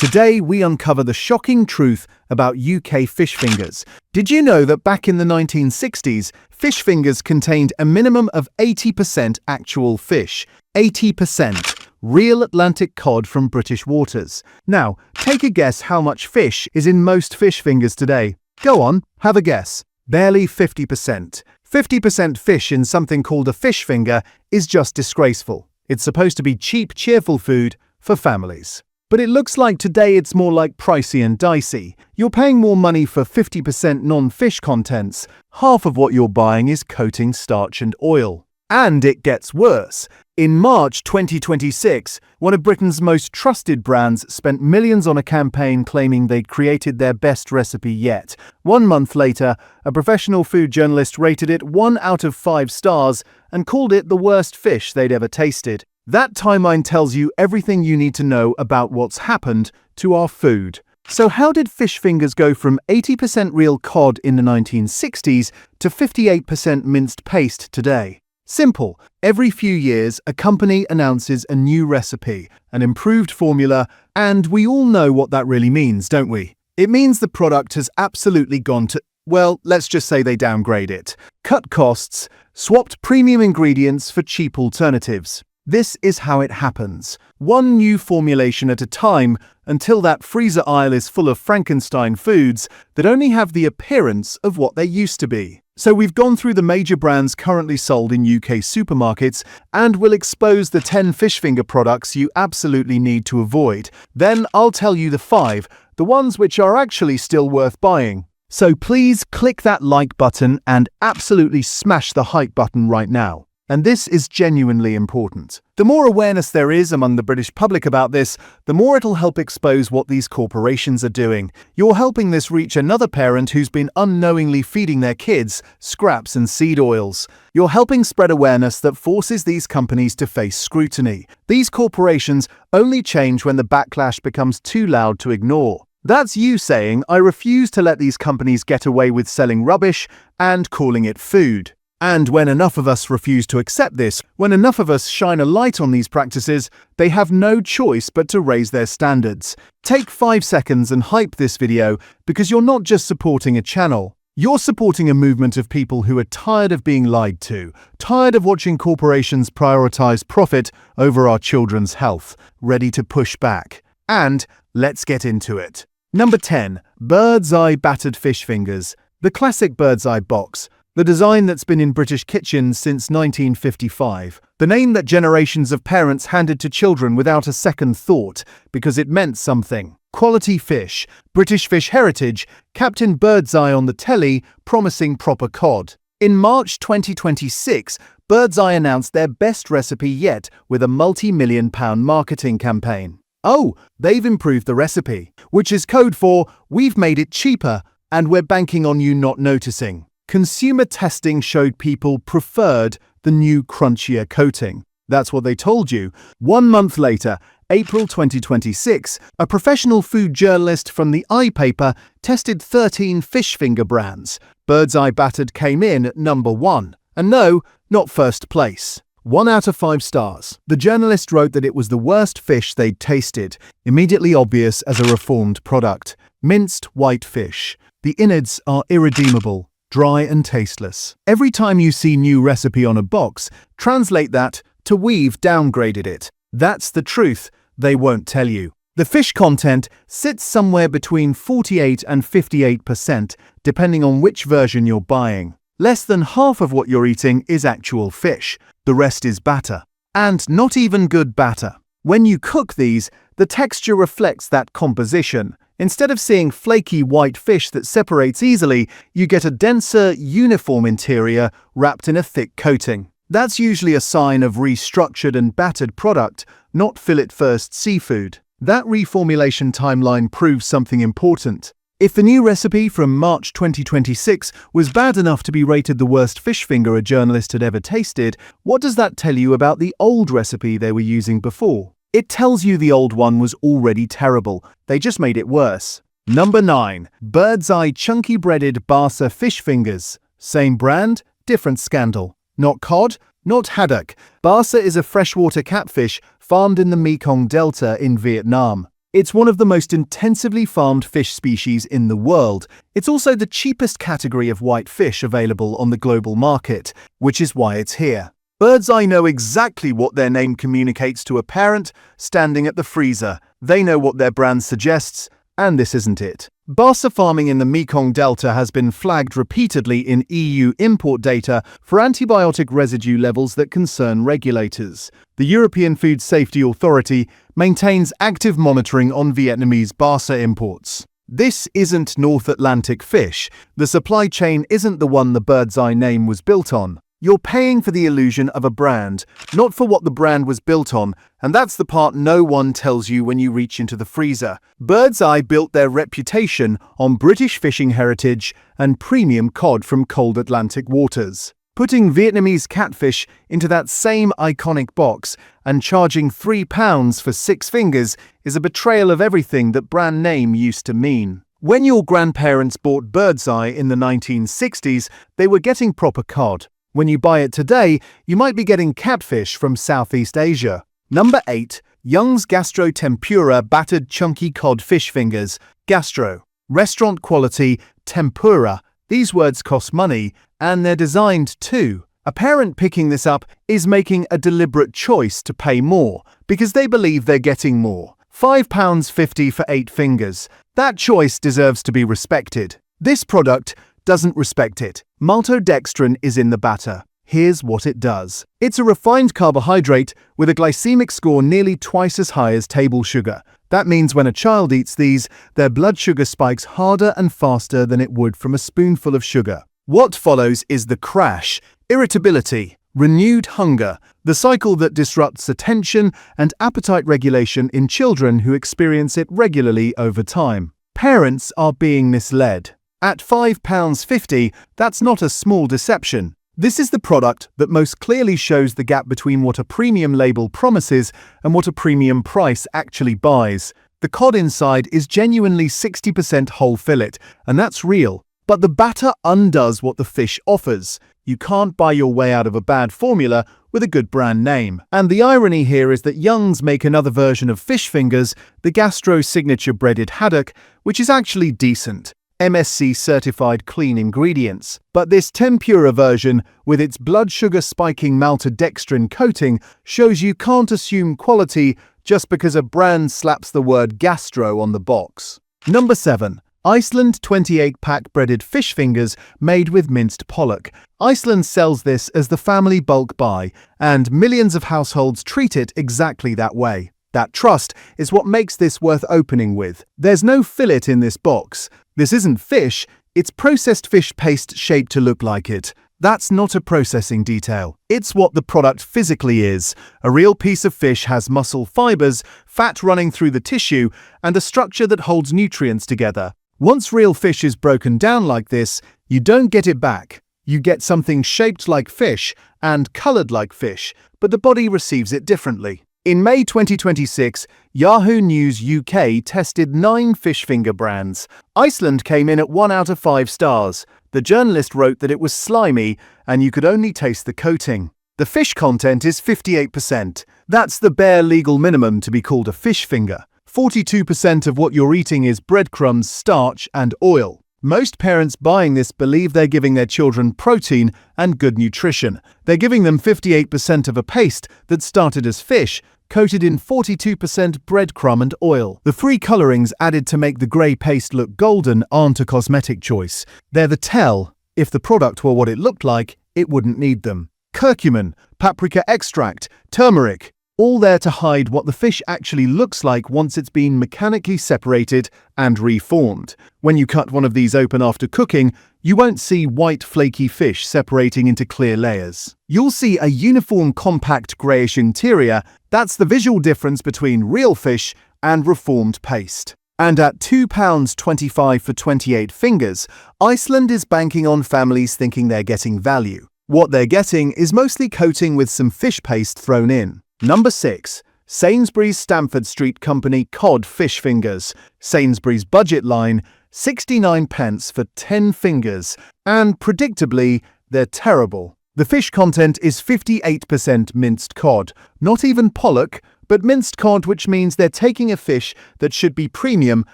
Today, we uncover the shocking truth about UK fish fingers. Did you know that back in the 1960s, fish fingers contained a minimum of 80% actual fish? 80%. Real Atlantic cod from British waters. Now, take a guess how much fish is in most fish fingers today. Go on, have a guess. Barely 50%. 50% fish in something called a fish finger is just disgraceful. It's supposed to be cheap, cheerful food for families. But it looks like today it's more like pricey and dicey. You're paying more money for 50% non-fish contents. Half of what you're buying is coating, starch and oil. And it gets worse. In March 2026, one of Britain's most trusted brands spent millions on a campaign claiming they'd created their best recipe yet. 1 month later, a professional food journalist rated it 1 out of 5 stars and called it the worst fish they'd ever tasted. That timeline tells you everything you need to know about what's happened to our food. So how did fish fingers go from 80% real cod in the 1960s to 58% minced paste today? Simple. Every few years, a company announces a new recipe, an improved formula, and we all know what that really means, don't we? It means the product has absolutely gone to, well, let's just say they downgrade it. Cut costs, swapped premium ingredients for cheap alternatives. This is how it happens. One new formulation at a time until that freezer aisle is full of Frankenstein foods that only have the appearance of what they used to be. So we've gone through the major brands currently sold in UK supermarkets and we'll expose the 10 fish finger products you absolutely need to avoid. Then I'll tell you the 5, the ones which are actually still worth buying. So please click that like button and absolutely smash the hype button right now. And this is genuinely important. The more awareness there is among the British public about this, the more it'll help expose what these corporations are doing. You're helping this reach another parent who's been unknowingly feeding their kids scraps and seed oils. You're helping spread awareness that forces these companies to face scrutiny. These corporations only change when the backlash becomes too loud to ignore. That's you saying, I refuse to let these companies get away with selling rubbish and calling it food. And when enough of us refuse to accept this, when enough of us shine a light on these practices, they have no choice but to raise their standards. Take 5 seconds and hype this video because you're not just supporting a channel. You're supporting a movement of people who are tired of being lied to, tired of watching corporations prioritize profit over our children's health, ready to push back. And let's get into it. Number 10. Bird's Eye Battered Fish Fingers. The classic Bird's Eye box. The design that's been in British kitchens since 1955. The name that generations of parents handed to children without a second thought, because it meant something. Quality fish, British fish heritage, Captain Birdseye on the telly, promising proper cod. In March 2026, Birdseye announced their best recipe yet with a multi-million-pound marketing campaign. Oh, they've improved the recipe, which is code for, we've made it cheaper, and we're banking on you not noticing. Consumer testing showed people preferred the new crunchier coating. That's what they told you. 1 month later, April 2026, a professional food journalist from the iPaper tested 13 fish finger brands. Bird's Eye Battered came in at number 1. And no, not first place. 1 out of 5 stars. The journalist wrote that it was the worst fish they'd tasted, immediately obvious as a reformed product. Minced white fish. The innards are irredeemable. Dry and tasteless. Every time you see new recipe on a box, translate that to we've downgraded it. That's the truth they won't tell you. The fish content sits somewhere between 48 and 58%, depending on which version you're buying. Less than half of what you're eating is actual fish. The rest is batter. And not even good batter. When you cook these, the texture reflects that composition. Instead of seeing flaky white fish that separates easily, you get a denser, uniform interior wrapped in a thick coating. That's usually a sign of restructured and battered product, not fillet-first seafood. That reformulation timeline proves something important. If the new recipe from March 2026 was bad enough to be rated the worst fish finger a journalist had ever tasted, what does that tell you about the old recipe they were using before? It tells you the old one was already terrible. They just made it worse. Number 9. Bird's Eye Chunky Breaded Basa Fish Fingers. Same brand, different scandal. Not cod, not haddock. Basa is a freshwater catfish farmed in the Mekong Delta in Vietnam. It's one of the most intensively farmed fish species in the world. It's also the cheapest category of white fish available on the global market, which is why it's here. Bird's Eye know exactly what their name communicates to a parent standing at the freezer. They know what their brand suggests, and this isn't it. Basa farming in the Mekong Delta has been flagged repeatedly in EU import data for antibiotic residue levels that concern regulators. The European Food Safety Authority maintains active monitoring on Vietnamese Basa imports. This isn't North Atlantic fish. The supply chain isn't the one the Bird's Eye name was built on. You're paying for the illusion of a brand, not for what the brand was built on, and that's the part no one tells you when you reach into the freezer. Bird's Eye built their reputation on British fishing heritage and premium cod from cold Atlantic waters. Putting Vietnamese catfish into that same iconic box and charging £3 for 6 fingers is a betrayal of everything that brand name used to mean. When your grandparents bought Bird's Eye in the 1960s, they were getting proper cod. When you buy it today, you might be getting catfish from Southeast Asia. Number 8. Young's Gastro Tempura Battered Chunky Cod Fish Fingers. Gastro. Restaurant quality, tempura. These words cost money, and they're designed too. A parent picking this up is making a deliberate choice to pay more, because they believe they're getting more. £5.50 for 8 fingers. That choice deserves to be respected. This product doesn't respect it. Maltodextrin is in the batter. Here's what it does. It's a refined carbohydrate with a glycemic score nearly twice as high as table sugar. That means when a child eats these, their blood sugar spikes harder and faster than it would from a spoonful of sugar. What follows is the crash, irritability, renewed hunger, the cycle that disrupts attention and appetite regulation in children who experience it regularly over time. Parents are being misled. At £5.50, that's not a small deception. This is the product that most clearly shows the gap between what a premium label promises and what a premium price actually buys. The cod inside is genuinely 60% whole fillet, and that's real. But the batter undoes what the fish offers. You can't buy your way out of a bad formula with a good brand name. And the irony here is that Young's make another version of fish fingers, the Gastro Signature Breaded Haddock, which is actually decent. MSC certified clean ingredients. But this tempura version, with its blood sugar spiking maltodextrin coating, shows you can't assume quality just because a brand slaps the word gastro on the box. Number 7. Iceland 28-pack breaded fish fingers made with minced pollock. Iceland sells this as the family bulk buy, and millions of households treat it exactly that way. That trust is what makes this worth opening with. There's no fillet in this box. This isn't fish, it's processed fish paste shaped to look like it. That's not a processing detail. It's what the product physically is. A real piece of fish has muscle fibers, fat running through the tissue, and a structure that holds nutrients together. Once real fish is broken down like this, you don't get it back. You get something shaped like fish and colored like fish, but the body receives it differently. In May 2026, Yahoo News UK tested 9 fish finger brands. Iceland came in at 1 out of 5 stars. The journalist wrote that it was slimy and you could only taste the coating. The fish content is 58%. That's the bare legal minimum to be called a fish finger. 42% of what you're eating is breadcrumbs, starch, and oil. Most parents buying this believe they're giving their children protein and good nutrition. They're giving them 58% of a paste that started as fish, coated in 42% breadcrumb and oil. The free colorings added to make the grey paste look golden aren't a cosmetic choice. They're the tell. If the product were what it looked like, it wouldn't need them. Curcumin, paprika extract, turmeric, all there to hide what the fish actually looks like once it's been mechanically separated and reformed. When you cut one of these open after cooking, you won't see white flaky fish separating into clear layers. You'll see a uniform compact greyish interior. That's the visual difference between real fish and reformed paste. And at £2.25 for 28 fingers, Iceland is banking on families thinking they're getting value. What they're getting is mostly coating with some fish paste thrown in. Number 6. Sainsbury's Stamford Street Company Cod Fish Fingers. Sainsbury's budget line, 69 pence for 10 fingers. And predictably, they're terrible. The fish content is 58% minced cod, not even pollock, but minced cod, which means they're taking a fish that should be premium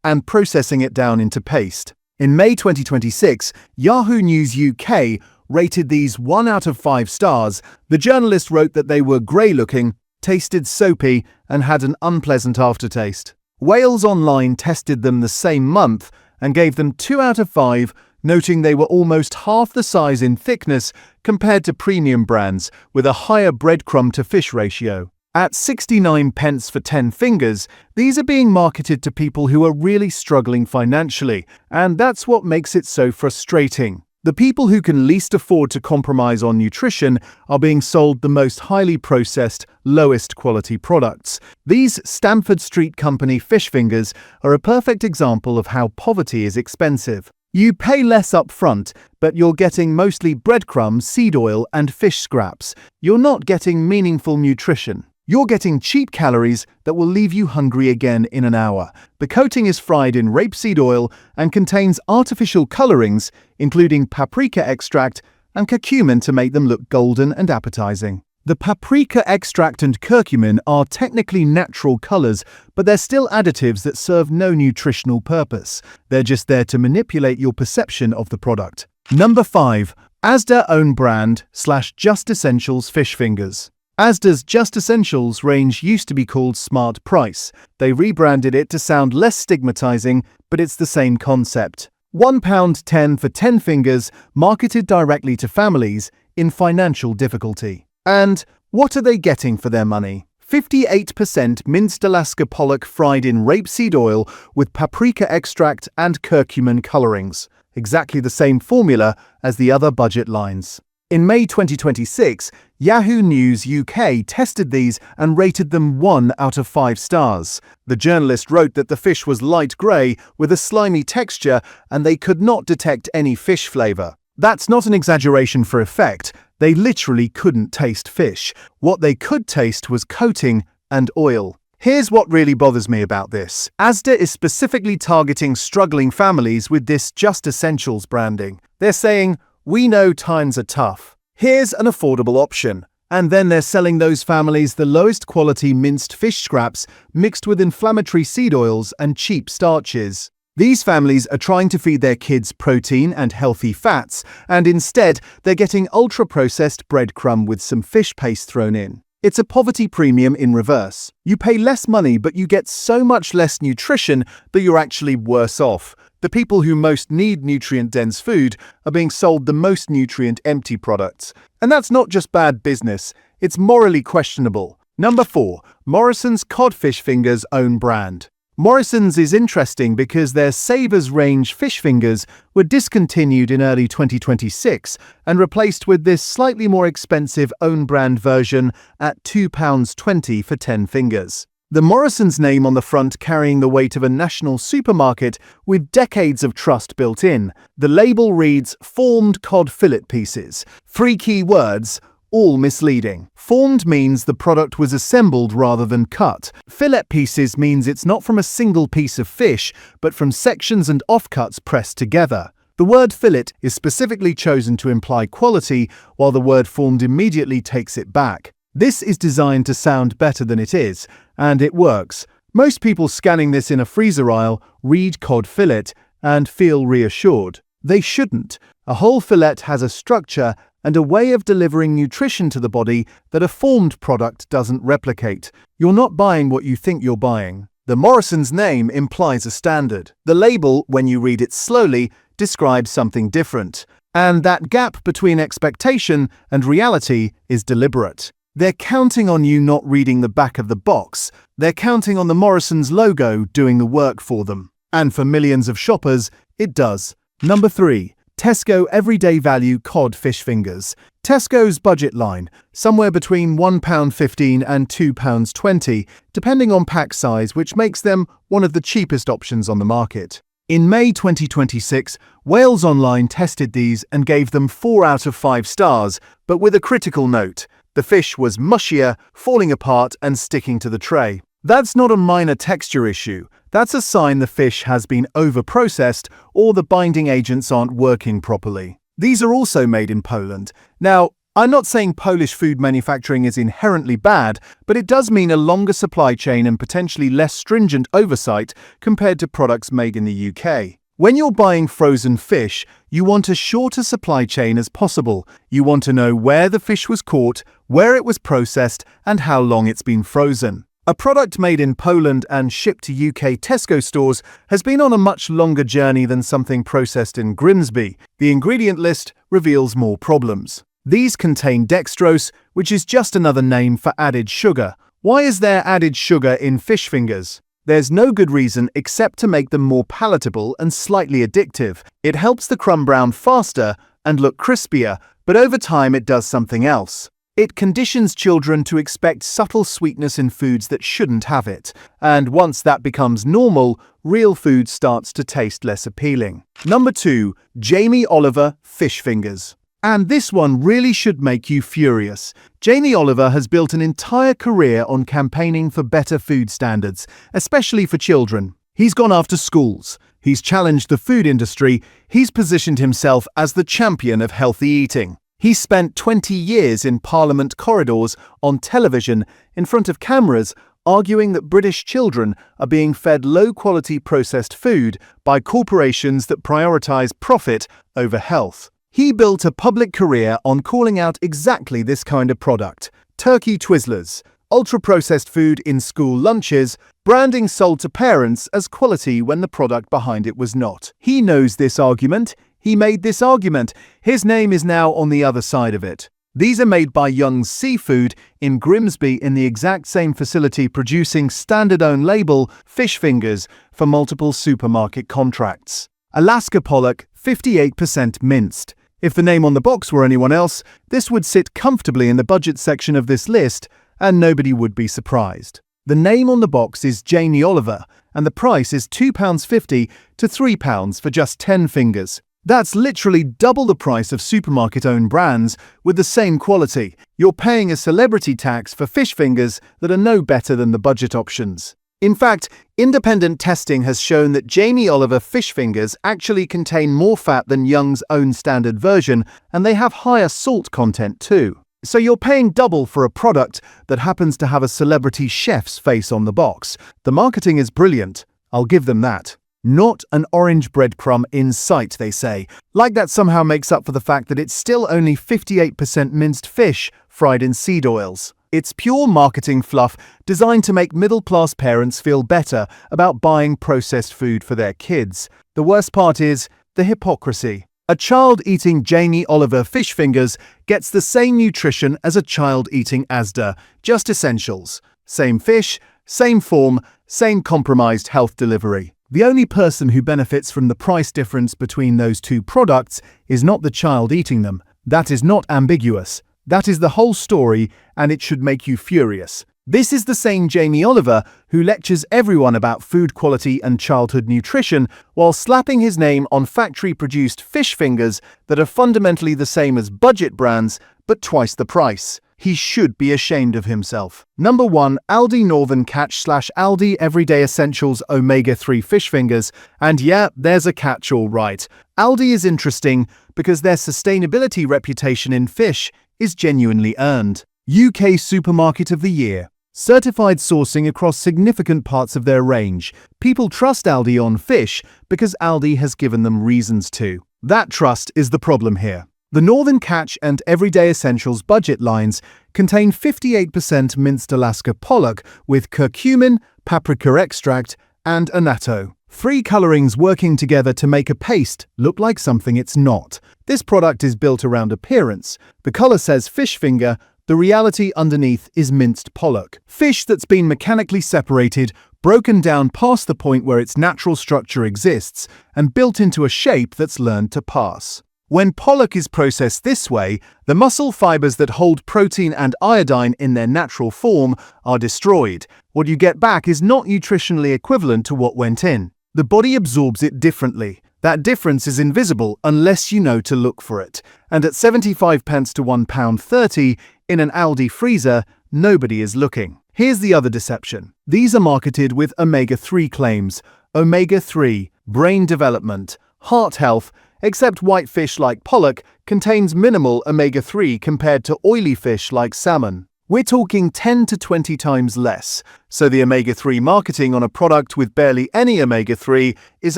and processing it down into paste. In May 2026, Yahoo News UK rated these 1 out of 5 stars. The journalist wrote that they were grey-looking, tasted soapy, and had an unpleasant aftertaste. Wales Online tested them the same month and gave them 2 out of 5, noting they were almost half the size in thickness compared to premium brands with a higher breadcrumb to fish ratio. At 69 pence for 10 fingers, these are being marketed to people who are really struggling financially, and that's what makes it so frustrating. The people who can least afford to compromise on nutrition are being sold the most highly processed, lowest quality products. These Stamford Street Company fish fingers are a perfect example of how poverty is expensive. You pay less up front, but you're getting mostly breadcrumbs, seed oil, and fish scraps. You're not getting meaningful nutrition. You're getting cheap calories that will leave you hungry again in an hour. The coating is fried in rapeseed oil and contains artificial colorings, including paprika extract and curcumin to make them look golden and appetizing. The paprika extract and curcumin are technically natural colors, but they're still additives that serve no nutritional purpose. They're just there to manipulate your perception of the product. Number 5. Asda own brand / Just Essentials fish fingers. Asda's Just Essentials range used to be called Smart Price. They rebranded it to sound less stigmatizing, but it's the same concept. £1.10 for 10 fingers, marketed directly to families in financial difficulty. And what are they getting for their money? 58% minced Alaska pollock fried in rapeseed oil with paprika extract and curcumin colorings. Exactly the same formula as the other budget lines. In May 2026, Yahoo News UK tested these and rated them 1 out of 5 stars. The journalist wrote that the fish was light grey with a slimy texture and they could not detect any fish flavour. That's not an exaggeration for effect. They literally couldn't taste fish. What they could taste was coating and oil. Here's what really bothers me about this. Asda is specifically targeting struggling families with this Just Essentials branding. They're saying, "We know times are tough. Here's an affordable option." And then they're selling those families the lowest quality minced fish scraps mixed with inflammatory seed oils and cheap starches. These families are trying to feed their kids protein and healthy fats, and instead they're getting ultra-processed breadcrumb with some fish paste thrown in. It's a poverty premium in reverse. You pay less money, but you get so much less nutrition that you're actually worse off. The people who most need nutrient-dense food are being sold the most nutrient-empty products. And that's not just bad business, it's morally questionable. Number 4. Morrisons Codfish Fingers own brand. Morrisons is interesting because their Savers range fish fingers were discontinued in early 2026 and replaced with this slightly more expensive own brand version at £2.20 for 10 fingers. The Morrisons name on the front carrying the weight of a national supermarket with decades of trust built in. The label reads formed cod fillet pieces. 3 key words, all misleading. Formed means the product was assembled rather than cut. Fillet pieces means it's not from a single piece of fish, but from sections and offcuts pressed together. The word fillet is specifically chosen to imply quality, while the word formed immediately takes it back. This is designed to sound better than it is, and it works. Most people scanning this in a freezer aisle read cod fillet and feel reassured. They shouldn't. A whole fillet has a structure and a way of delivering nutrition to the body that a formed product doesn't replicate. You're not buying what you think you're buying. The Morrisons name implies a standard. The label, when you read it slowly, describes something different. And that gap between expectation and reality is deliberate. They're counting on you not reading the back of the box. They're counting on the Morrisons logo doing the work for them. And for millions of shoppers, it does. Number 3. Tesco Everyday Value Cod Fish Fingers. Tesco's budget line, somewhere between £1.15 and £2.20, depending on pack size, which makes them one of the cheapest options on the market. In May 2026, Wales Online tested these and gave them 4 out of 5 stars, but with a critical note. The fish was mushier, falling apart and sticking to the tray. That's not a minor texture issue. That's a sign the fish has been over-processed or the binding agents aren't working properly. These are also made in Poland. Now, I'm not saying Polish food manufacturing is inherently bad, but it does mean a longer supply chain and potentially less stringent oversight compared to products made in the UK. When you're buying frozen fish, you want as short a supply chain as possible. You want to know where the fish was caught, where it was processed, and how long it's been frozen. A product made in Poland and shipped to UK Tesco stores has been on a much longer journey than something processed in Grimsby. The ingredient list reveals more problems. These contain dextrose, which is just another name for added sugar. Why is there added sugar in fish fingers? There's no good reason except to make them more palatable and slightly addictive. It helps the crumb brown faster and look crispier, but over time it does something else. It conditions children to expect subtle sweetness in foods that shouldn't have it, and once that becomes normal, real food starts to taste less appealing. Number 2. Jamie Oliver Fish Fingers. And this one really should make you furious. Jamie Oliver has built an entire career on campaigning for better food standards, especially for children. He's gone after schools. He's challenged the food industry. He's positioned himself as the champion of healthy eating. He spent 20 years in Parliament corridors, on television, in front of cameras, arguing that British children are being fed low-quality processed food by corporations that prioritise profit over health. He built a public career on calling out exactly this kind of product: turkey Twizzlers, ultra-processed food in school lunches, branding sold to parents as quality when the product behind it was not. He knows this argument. He made this argument. His name is now on the other side of it. These are made by Young's Seafood in Grimsby in the exact same facility producing standard-own label fish fingers for multiple supermarket contracts. Alaska pollock, 58% minced. If the name on the box were anyone else, this would sit comfortably in the budget section of this list, and nobody would be surprised. The name on the box is Jamie Oliver, and the price is £2.50 to £3 for just 10 fingers. That's literally double the price of supermarket-owned brands with the same quality. You're paying a celebrity tax for fish fingers that are no better than the budget options. In fact, independent testing has shown that Jamie Oliver fish fingers actually contain more fat than Young's own standard version, and they have higher salt content too. So you're paying double for a product that happens to have a celebrity chef's face on the box. The marketing is brilliant, I'll give them that. Not an orange breadcrumb in sight, they say. Like that somehow makes up for the fact that it's still only 58% minced fish fried in seed oils. It's pure marketing fluff designed to make middle-class parents feel better about buying processed food for their kids. The worst part is the hypocrisy. A child eating Jamie Oliver fish fingers gets the same nutrition as a child eating Asda, just essentials. Same fish, same form, same compromised health delivery. The only person who benefits from the price difference between those two products is not the child eating them. That is not ambiguous. That is the whole story, and it should make you furious. This is the same Jamie Oliver who lectures everyone about food quality and childhood nutrition while slapping his name on factory-produced fish fingers that are fundamentally the same as budget brands, but twice the price. He should be ashamed of himself. Number 1. Aldi Northern Catch / Aldi Everyday Essentials Omega-3 Fish Fingers. And yeah, there's a catch all right. Aldi is interesting because their sustainability reputation in fish is genuinely earned. UK Supermarket of the Year. Certified sourcing across significant parts of their range. People trust Aldi on fish because Aldi has given them reasons to. That trust is the problem here. The Northern Catch and Everyday Essentials budget lines contain 58% minced Alaska pollock with curcumin, paprika extract, and annatto. 3 colorings working together to make a paste look like something it's not. This product is built around appearance. The color says fish finger, the reality underneath is minced pollock. Fish that's been mechanically separated, broken down past the point where its natural structure exists, and built into a shape that's learned to pass. When pollock is processed this way, the muscle fibers that hold protein and iodine in their natural form are destroyed. What you get back is not nutritionally equivalent to what went in. The body absorbs it differently. That difference is invisible unless you know to look for it. And at 75 pence to £1.30 in an Aldi freezer, nobody is looking. Here's the other deception. These are marketed with omega-3 claims. Omega-3, brain development, heart health, except white fish like pollock contains minimal omega-3 compared to oily fish like salmon. We're talking 10 to 20 times less, so the omega-3 marketing on a product with barely any omega-3 is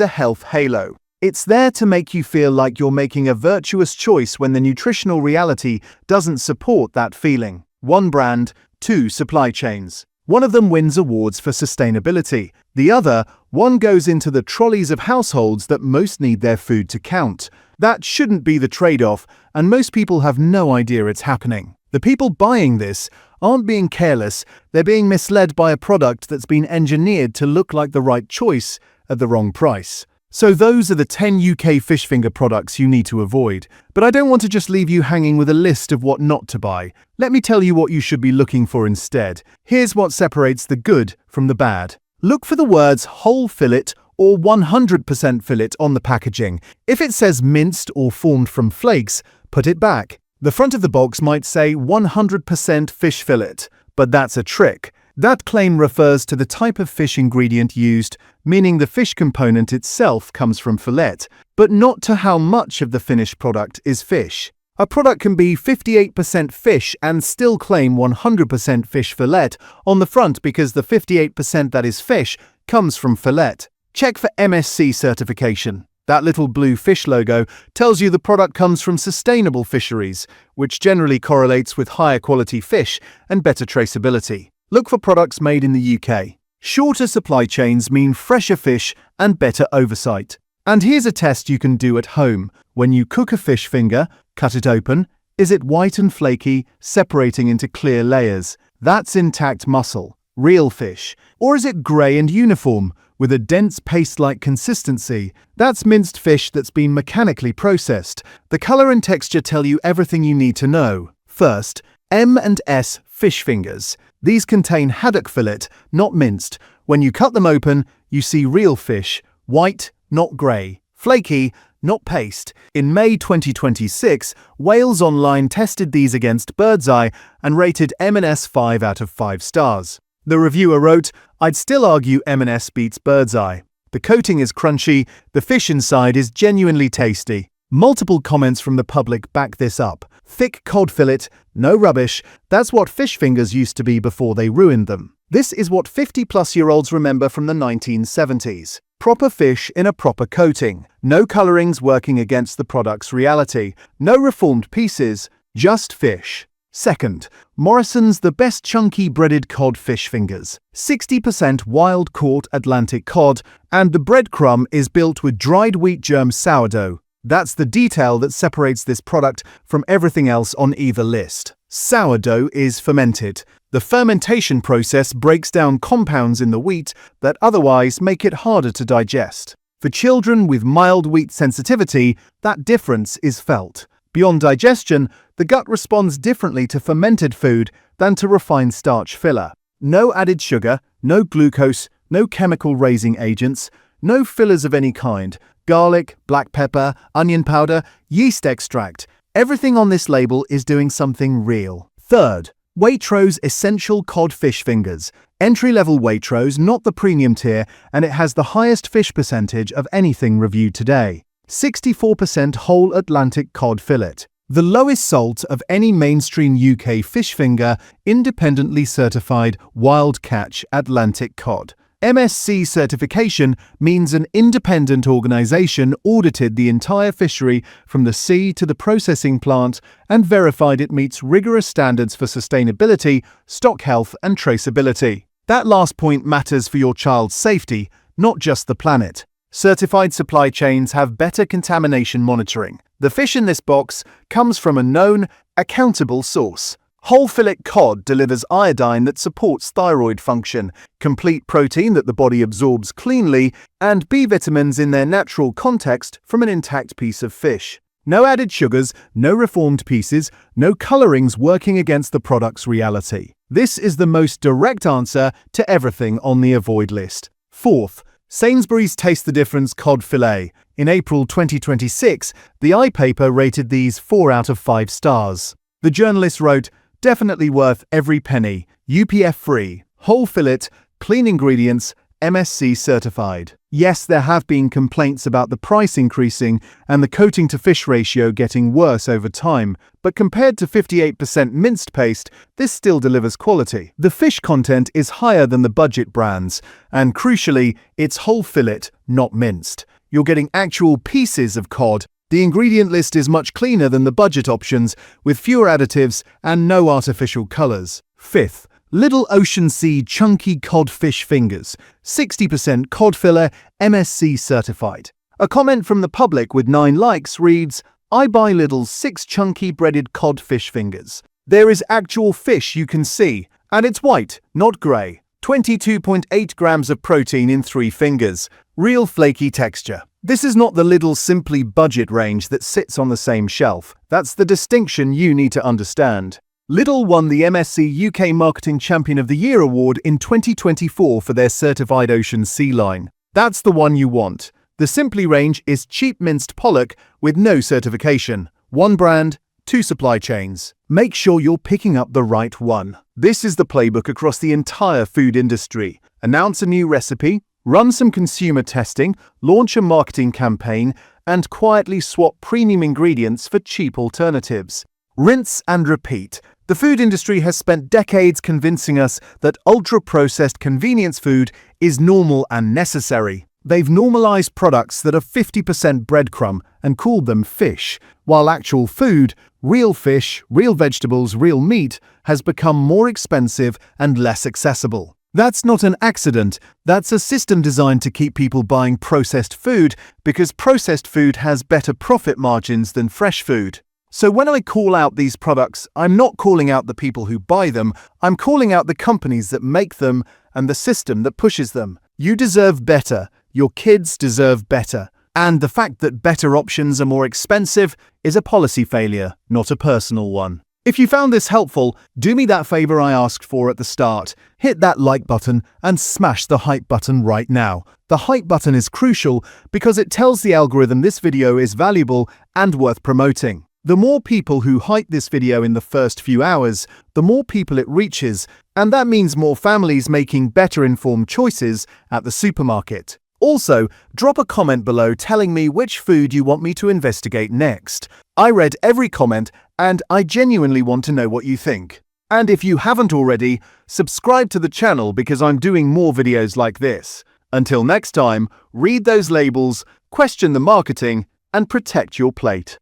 a health halo. It's there to make you feel like you're making a virtuous choice when the nutritional reality doesn't support that feeling. One brand, two supply chains. One of them wins awards for sustainability. The other, one goes into the trolleys of households that most need their food to count. That shouldn't be the trade-off, and most people have no idea it's happening. The people buying this aren't being careless, they're being misled by a product that's been engineered to look like the right choice at the wrong price. So those are the 10 UK fish finger products you need to avoid. But I don't want to just leave you hanging with a list of what not to buy. Let me tell you what you should be looking for instead. Here's what separates the good from the bad. Look for the words whole fillet or 100% fillet on the packaging. If it says minced or formed from flakes, put it back. The front of the box might say 100% fish fillet, but that's a trick. That claim refers to the type of fish ingredient used, meaning the fish component itself comes from fillet, but not to how much of the finished product is fish. A product can be 58% fish and still claim 100% fish fillet on the front because the 58% that is fish comes from fillet. Check for MSC certification. That little blue fish logo tells you the product comes from sustainable fisheries, which generally correlates with higher quality fish and better traceability. Look for products made in the UK. Shorter supply chains mean fresher fish and better oversight. And here's a test you can do at home. When you cook a fish finger, cut it open. Is it white and flaky, separating into clear layers? That's intact muscle, real fish. Or is it grey and uniform, with a dense paste-like consistency? That's minced fish that's been mechanically processed. The colour and texture tell you everything you need to know. First, M&S fish fingers. These contain haddock fillet, not minced. When you cut them open, you see real fish, white, not grey, flaky, not paste. In May 2026, Wales Online tested these against Birdseye and rated M&S 5 out of 5 stars. The reviewer wrote, "I'd still argue M&S beats Birdseye. The coating is crunchy, the fish inside is genuinely tasty." Multiple comments from the public back this up. Thick cod fillet, no rubbish, that's what fish fingers used to be before they ruined them. This is what 50-plus-year-olds remember from the 1970s. Proper fish in a proper coating. No colorings working against the product's reality. No reformed pieces, just fish. Second, Morrison's the best chunky breaded cod fish fingers. 60% wild-caught Atlantic cod, and the breadcrumb is built with dried wheat germ sourdough. That's the detail that separates this product from everything else on either list. Sourdough is fermented. The fermentation process breaks down compounds in the wheat that otherwise make it harder to digest. For children with mild wheat sensitivity, that difference is felt. Beyond digestion, the gut responds differently to fermented food than to refined starch filler. No added sugar, no glucose, no chemical raising agents, no fillers of any kind. Garlic, black pepper, onion powder, yeast extract. Everything on this label is doing something real. Third, Waitrose Essential Cod Fish Fingers. Entry-level Waitrose, not the premium tier, and it has the highest fish percentage of anything reviewed today. 64% whole Atlantic cod fillet. The lowest salt of any mainstream UK fish finger, independently certified wild catch Atlantic cod. MSC certification means an independent organization audited the entire fishery from the sea to the processing plant and verified it meets rigorous standards for sustainability, stock health, and traceability. That last point matters for your child's safety, not just the planet. Certified supply chains have better contamination monitoring. The fish in this box comes from a known, accountable source. Whole fillet cod delivers iodine that supports thyroid function, complete protein that the body absorbs cleanly, and B vitamins in their natural context from an intact piece of fish. No added sugars, no reformed pieces, no colorings working against the product's reality. This is the most direct answer to everything on the avoid list. Fourth, Sainsbury's Taste the Difference cod fillet. In April 2026, the iPaper rated these 4 out of 5 stars. The journalist wrote, "Definitely worth every penny. UPF-free, whole fillet, clean ingredients, MSC certified. Yes, there have been complaints about the price increasing and the coating to fish ratio getting worse over time, but compared to 58% minced paste, this still delivers quality. The fish content is higher than the budget brands, and crucially, it's whole fillet, not minced. You're getting actual pieces of cod. The ingredient list is much cleaner than the budget options, with fewer additives and no artificial colors. Fifth, Little Ocean Sea Chunky Cod Fish Fingers, 60% cod fillet, MSC certified. A comment from the public with 9 likes reads, "I buy Lidl's 6 chunky breaded cod fish fingers. There is actual fish you can see, and it's white, not grey. 22.8 grams of protein in 3 fingers. Real flaky texture." This is not the Lidl Simply budget range that sits on the same shelf. That's the distinction you need to understand. Lidl won the MSC UK Marketing Champion of the Year award in 2024 for their certified Ocean Sea line. That's the one you want. The Simply range is cheap minced pollock with no certification. One brand, 2 supply chains. Make sure you're picking up the right one. This is the playbook across the entire food industry. Announce a new recipe, run some consumer testing, launch a marketing campaign, and quietly swap premium ingredients for cheap alternatives. Rinse and repeat. The food industry has spent decades convincing us that ultra-processed convenience food is normal and necessary. They've normalized products that are 50% breadcrumb and called them fish, while actual food, real fish, real vegetables, real meat, has become more expensive and less accessible. That's not an accident. That's a system designed to keep people buying processed food because processed food has better profit margins than fresh food. So when I call out these products, I'm not calling out the people who buy them, I'm calling out the companies that make them and the system that pushes them. You deserve better. Your kids deserve better. And the fact that better options are more expensive is a policy failure, not a personal one. If you found this helpful, do me that favor I asked for at the start. Hit that like button and smash the hype button right now. The hype button is crucial because it tells the algorithm this video is valuable and worth promoting. The more people who hype this video in the first few hours, the more people it reaches, and that means more families making better informed choices at the supermarket. Also, drop a comment below telling me which food you want me to investigate next. I read every comment, and I genuinely want to know what you think. And if you haven't already, subscribe to the channel because I'm doing more videos like this. Until next time, read those labels, question the marketing, and protect your plate.